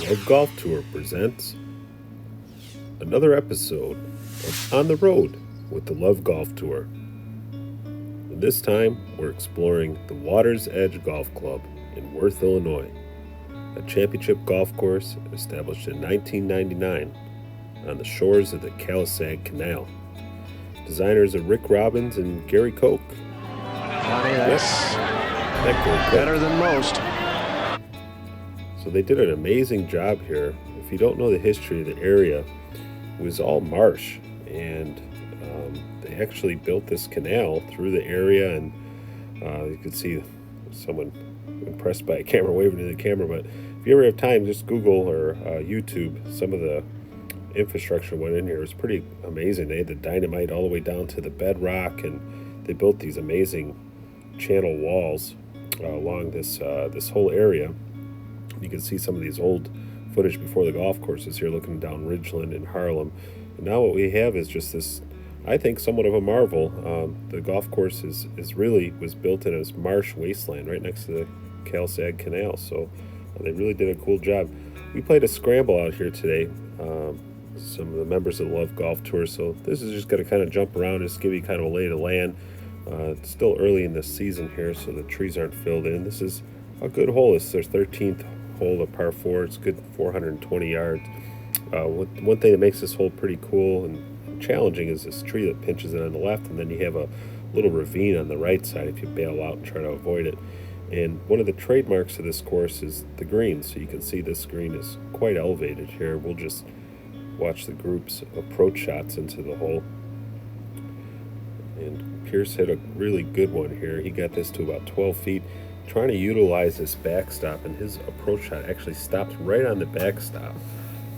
Love Golf Tour presents another episode of On the Road with the Love Golf Tour. And this time, we're exploring the Water's Edge Golf Club in Worth, Illinois, a championship golf course established in 1999 on the shores of the Calisag Canal. Designers are Rick Robbins and Gary Koch. Johnny, that's better than most. So they did an amazing job here. If you don't know the history of the area, it was all marsh, and they actually built this canal through the area, and you could see someone impressed by a camera waving to the camera. But if you ever have time, just Google or YouTube some of the infrastructure went in here. It was pretty amazing. They had the dynamite all the way down to the bedrock, and they built these amazing channel walls along this whole area. You can see some of these old footage before the golf courses here, looking down Ridgeland and Harlem. And now what we have is just this, I think, somewhat of a marvel. The golf course was built in a marsh wasteland right next to the Calisag Canal. So they really did a cool job. We played a scramble out here today. Some of the members of the Love Golf Tour. So this is just going to kind of jump around, just give you kind of a lay of the land. It's still early in the season here, so the trees aren't filled in. This is a good hole. It's their 13th hole, a par 4. It's good 420 yards. One thing that makes this hole pretty cool and challenging is this tree that pinches it on the left, and then you have a little ravine on the right side if you bail out and try to avoid it. And one of the trademarks of this course is the green, so you can see this green is quite elevated here. We'll just watch the group's approach shots into the hole. And Pierce hit a really good one here. He got this to about 12 feet, trying to utilize this backstop, and his approach shot actually stopped right on the backstop.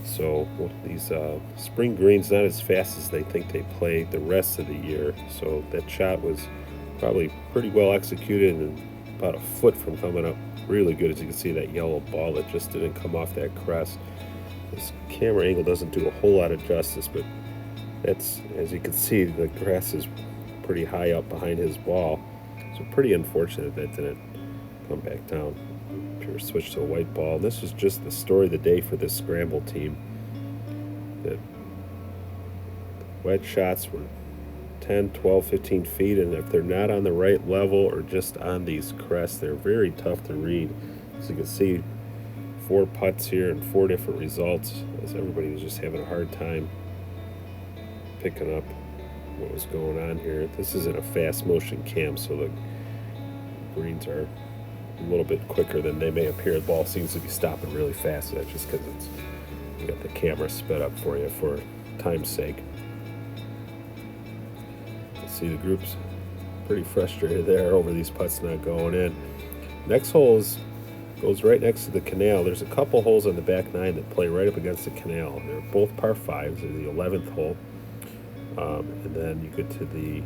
So these spring greens not as fast as they think they play the rest of the year. So that shot was probably pretty well executed and about a foot from coming up really good. As you can see, that yellow ball that just didn't come off that crest. This camera angle doesn't do a whole lot of justice, but that's, as you can see, the grass is pretty high up behind his ball. So pretty unfortunate that didn't come back down. Pierce switched to a white ball. This was just the story of the day for this scramble team. The wedge shots were 10, 12, 15 feet, and if they're not on the right level or just on these crests, they're very tough to read. So you can see 4 putts here and 4 different results, as everybody was just having a hard time picking up what was going on here. This isn't a fast motion cam, so the greens are a little bit quicker than they may appear. The ball seems to be stopping really fast, so that's just because you got the camera sped up for you for time's sake. You see the group's pretty frustrated there over these putts not going in. Next hole goes right next to the canal. There's a couple holes on the back 9 that play right up against the canal. They're both par 5s. They're the 11th hole. And then you get to the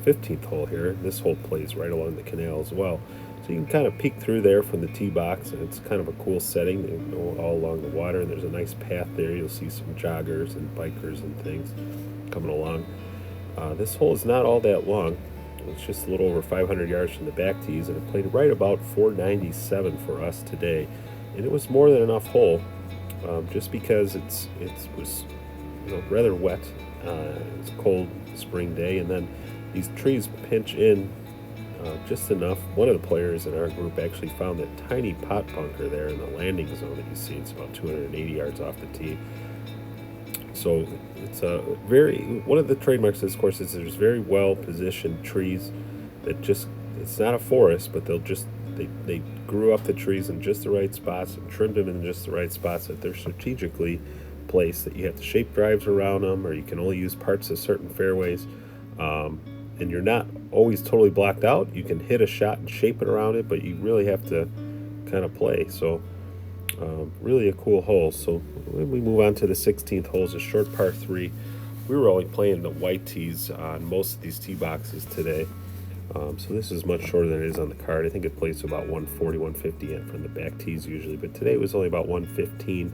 15th hole here. This hole plays right along the canal as well. So you can kind of peek through there from the tee box, and it's kind of a cool setting. They go all along the water, and there's a nice path there. You'll see some joggers and bikers and things coming along. This hole is not all that long. It's just a little over 500 yards from the back tees, and it played right about 497 for us today. And it was more than enough hole, just because it was rather wet. It's a cold spring day, and then these trees pinch in just enough. One of the players in our group actually found that tiny pot bunker there in the landing zone that you see. It's about 280 yards off the tee. So it's one of the trademarks of this course is there's very well positioned trees that it's not a forest, but they grew up the trees in just the right spots and trimmed them in just the right spots, that they're strategically placed, that you have to shape drives around them, or you can only use parts of certain fairways. And you're not always totally blocked out. You can hit a shot and shape it around it, but you really have to kind of play. So really a cool hole. So when we move on to the 16th hole, is a short par 3. We were only playing the white tees on most of these tee boxes today. So this is much shorter than it is on the card. I think it plays to about 140, 150 from the back tees usually, but today it was only about 115.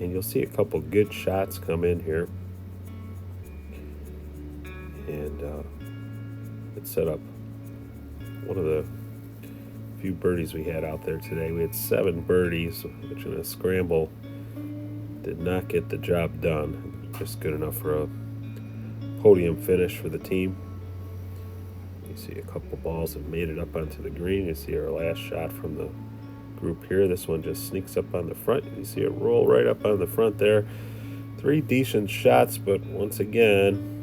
And you'll see a couple good shots come in here. And it's set up one of the few birdies we had out there today. We had 7 birdies, which in a scramble did not get the job done. Just good enough for a podium finish for the team. You see a couple balls have made it up onto the green. You see our last shot from the group here. This one just sneaks up on the front. You see it roll right up on the front there. 3 decent shots, but once again,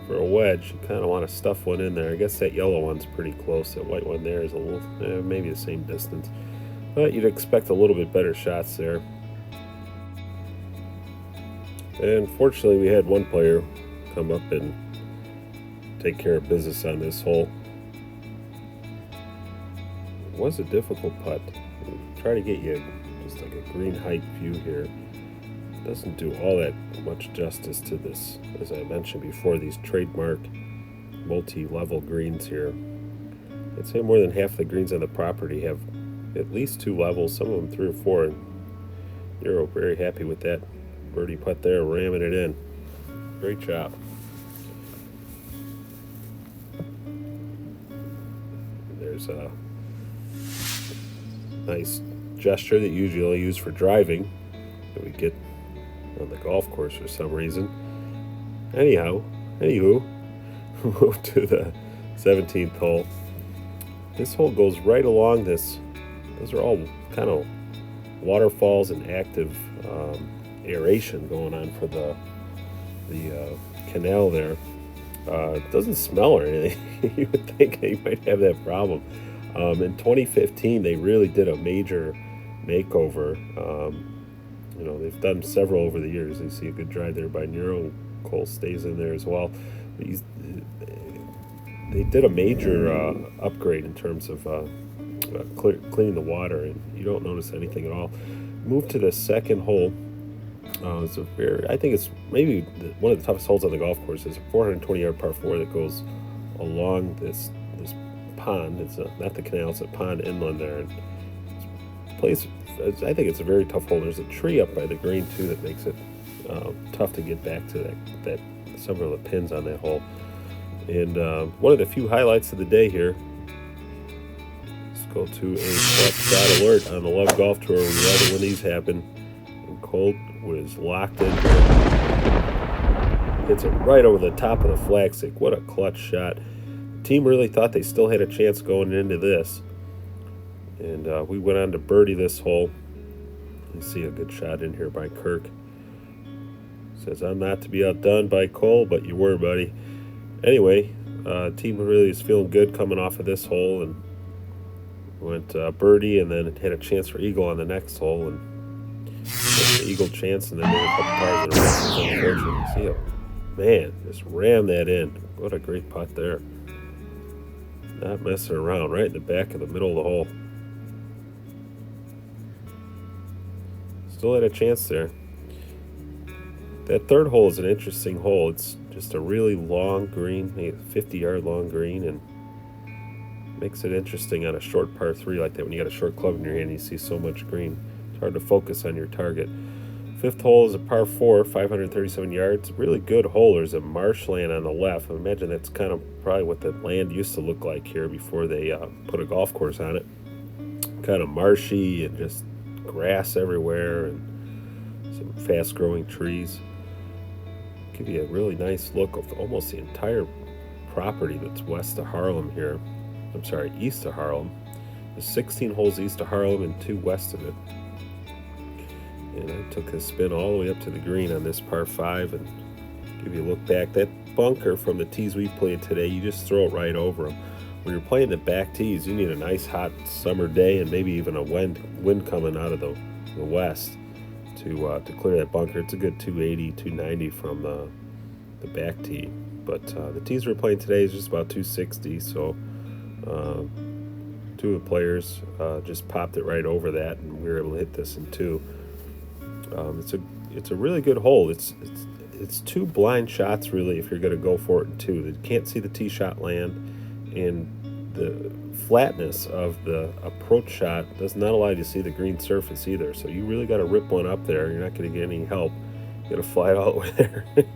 for a wedge, you kind of want to stuff one in there. I guess that yellow one's pretty close. That white one there is a little, maybe the same distance. But you'd expect a little bit better shots there. And fortunately, we had one player come up and take care of business on this hole. It was a difficult putt. Try to get you just like a green height view here. It doesn't do all that much justice to this. As I mentioned before, these trademark multi-level greens here. I'd say more than half the greens on the property have at least 2 levels, some of them 3 or 4. And you're very happy with that birdie putt there, ramming it in. Great job. There's a nice gesture that usually only use for driving that we get on the golf course for some reason. Anywho, move to the 17th hole. This hole goes right along this. Those are all kind of waterfalls and active aeration going on for the canal there. It doesn't smell or anything. You would think they might have that problem. In 2015, they really did a major makeover. They've done several over the years. You see a good drive there by Nero, and Cole stays in there as well. They did a major upgrade in terms of cleaning the water, and you don't notice anything at all. Move to the second hole. I think it's maybe one of the toughest holes on the golf course. It's a 420-yard par 4 that goes along this pond. It's not the canal, it's a pond inland there. And I think it's a very tough hole. There's a tree up by the green too that makes it tough to get back to that some of the pins on that hole. And one of the few highlights of the day here. Let's go to a clutch shot alert on the Love Golf Tour. We love it when these happen. And Cole was locked in here. Hits it right over the top of the flagstick. What a clutch shot. The team really thought they still had a chance going into this. And we went on to birdie this hole. You see a good shot in here by Kirk. Says, I'm not to be outdone by Cole, but you were, buddy. Anyway, team really is feeling good coming off of this hole, and went birdie, and then had a chance for eagle on the next hole, and the eagle chance, and then made a couple pars in a row. Unfortunate. See it, man, just ram that in. What a great putt there. Not messing around, right in the back of the middle of the hole. Still had a chance there. That third hole is an interesting hole. It's just a really long green, maybe 50-yard long green, and makes it interesting on a short par 3 like that. When you got a short club in your hand, you see so much green. It's hard to focus on your target. Fifth hole is a par 4, 537 yards. Really good hole. There's a marshland on the left. I imagine that's kind of probably what the land used to look like here before they put a golf course on it. Kind of marshy and just grass everywhere and some fast-growing trees. Give you a really nice look of almost the entire property that's west of Harlem here. I'm sorry, east of Harlem. There's 16 holes east of Harlem and 2 west of it. And I took a spin all the way up to the green on this par 5 and give you a look back. That bunker from the tees we played today, you just throw it right over them. When you're playing the back tees, you need a nice hot summer day and maybe even a wind coming out of the west to clear that bunker. It's a good 280, 290 from the back tee. But the tees we're playing today is just about 260, so 2 of the players just popped it right over that, and we were able to hit this in 2. It's a really good hole. It's 2 blind shots really if you're going to go for it in 2. You can't see the tee shot land, and the flatness of the approach shot does not allow you to see the green surface either. So you really got to rip one up there. You're not going to get any help. You got to fly it all the way there. And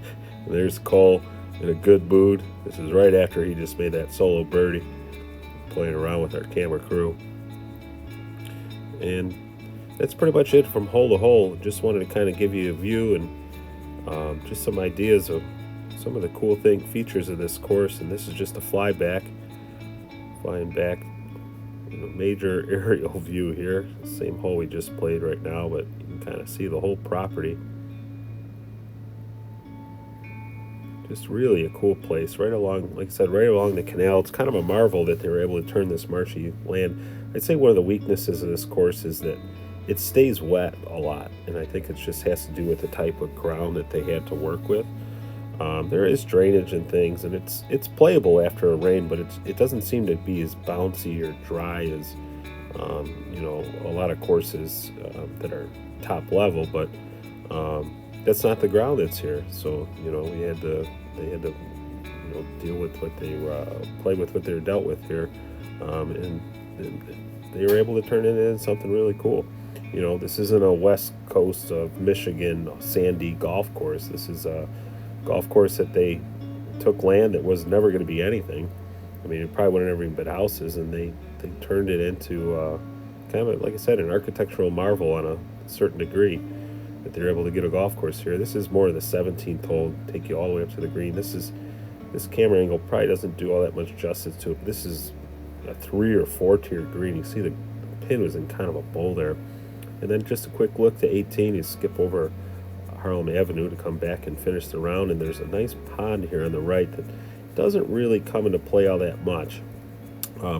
there's Cole in a good mood. This is right after he just made that solo birdie, playing around with our camera crew. And that's pretty much it from hole to hole. Just wanted to kind of give you a view and just some ideas of some of the cool features of this course. And this is just a flying back, major aerial view here. Same hole we just played right now, but you can kind of see the whole property. Just really a cool place, right along, like I said, right along the canal. It's kind of a marvel that they were able to turn this marshy land. I'd say one of the weaknesses of this course is that it stays wet a lot, and I think it just has to do with the type of ground that they had to work with. There is drainage and things, and it's playable after a rain, but it doesn't seem to be as bouncy or dry as a lot of courses that are top level. But that's not the ground that's here. So they had to deal with what they play with what they were dealt with here, and they were able to turn it into something really cool. This isn't a west coast of Michigan sandy golf course. This is a golf course that they took land that was never going to be anything. I mean, it probably would have never even been houses, and they turned it into kind of, like I said, an architectural marvel on a certain degree, that they're able to get a golf course here. This is more of the 17th hole, take you all the way up to the green. This camera angle probably doesn't do all that much justice to it, but this is a 3 or 4 tier green. You see the pin was in kind of a bowl there. And then just a quick look to 18, you skip over Harlem Avenue to come back and finish the round, and there's a nice pond here on the right that doesn't really come into play all that much.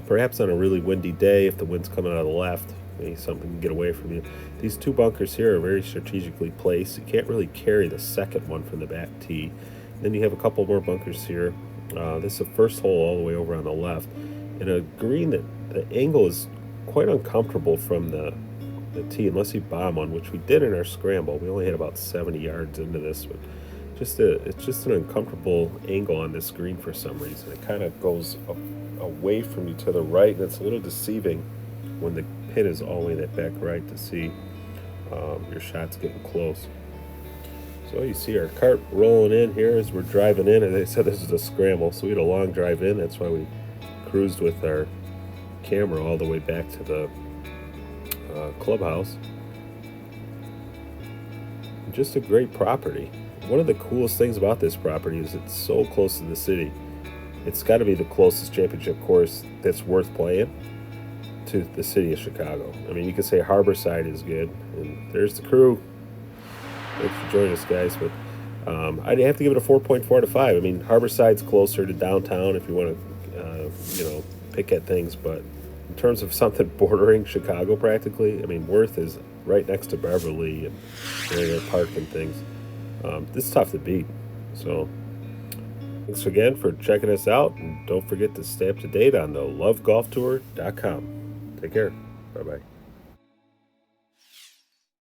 Perhaps on a really windy day, if the wind's coming out of the left, maybe something can get away from you. These 2 bunkers here are very strategically placed. You can't really carry the second one from the back tee. Then you have a couple more bunkers here. This is the first hole all the way over on the left, and a green that the angle is quite uncomfortable from the tee, unless you bomb one, which we did in our scramble. We only had about 70 yards into this, but it's just an uncomfortable angle on this green for some reason. It kind of goes away from you to the right, and it's a little deceiving when the pin is all the way that back right to see your shots getting close. So you see our cart rolling in here as we're driving in. As I said, this is a scramble, so we had a long drive in. That's why we cruised with our camera all the way back to the clubhouse. Just a great property. One of the coolest things about this property is it's so close to the city. It's got to be the closest championship course that's worth playing to the city of Chicago. I mean, you could say Harborside is good, and there's the crew. Thanks for joining us, guys. But I'd have to give it a 4.4 to 5. I mean, Harborside's closer to downtown if you want to, pick at things, but in terms of something bordering Chicago practically, I mean, Worth is right next to Beverly and their park and things. This is tough to beat. So thanks again for checking us out, and don't forget to stay up to date on the lovegolftour.com. Take care. Bye-bye.